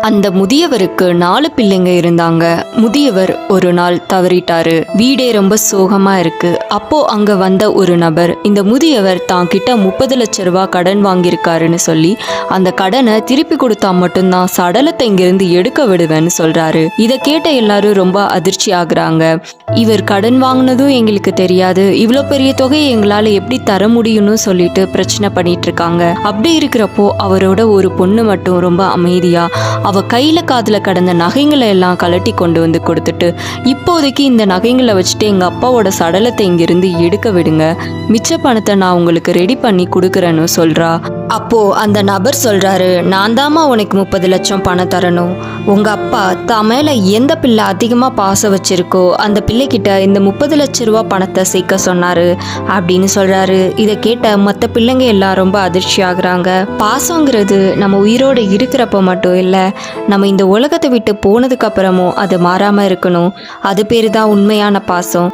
அந்த முதியவருக்கு 4 பிள்ளைங்க இருந்தாங்க. முதியவர் ஒரு நாள் தவறிட்டாரு. வீடே ரொம்ப சோகமா இருக்கு. அப்போ அங்க வந்த ஒரு நபர் இந்த முதியவர் தான் கிட்ட 30 லட்சம் ரூபாய் கடன் வாங்கியிருக்காருன்னு சொல்லி அந்த கடனை திருப்பி கொடுத்தா மட்டும்தான் சடலத்தை இங்கிருந்து எடுக்க விடுவேன்னு சொல்றாரு. இதை கேட்ட எல்லாரும் ரொம்ப அதிர்ச்சி ஆகுறாங்க. இவர் கடன் வாங்கினதும் எங்களுக்கு தெரியாது, இவ்வளோ பெரிய தொகையை எங்களால எப்படி தர முடியும்னு சொல்லிட்டு பிரச்சனை பண்ணிட்டு இருக்காங்க. அப்படி இருக்கிறப்போ அவரோட ஒரு பொண்ணு மட்டும் ரொம்ப அமைதியா அவ கையில காதுல கடந்த நகைங்களை எல்லாம் கலட்டி கொண்டு வந்து கொடுத்துட்டு, இப்போதைக்கு இந்த நகைங்களை வச்சுட்டு எங்க அப்பாவோட சடலத்தை இங்கிருந்து எடுக்க விடுங்க, மிச்ச பணத்தை நான் உங்களுக்கு ரெடி பண்ணி கொடுக்குறேன்னு சொல்றா. அப்போ அந்த நபர் சொல்றாரு, நான் தாமா உனக்கு 30 லட்சம் பணம் தரணும். உங்க அப்பா தான் மேல எந்த பிள்ளை அதிகமா பாசம் வச்சிருக்கோ அந்த பிள்ளைகிட்ட இந்த 30 லட்சம் ரூபாய் பணத்தை சேர்க்க சொன்னாரு அப்படின்னு சொல்றாரு. இதை கேட்ட மற்ற பிள்ளைங்க எல்லாம் ரொம்ப அதிர்ச்சி ஆகுறாங்க. பாசங்கிறது நம்ம உயிரோடு இருக்கிறப்ப மட்டும் இல்லை, நம்ம இந்த உலகத்தை விட்டு போனதுக்கு அப்புறமும் அது மாறாம இருக்கணும். அது பேரு தான் உண்மையான பாசம்.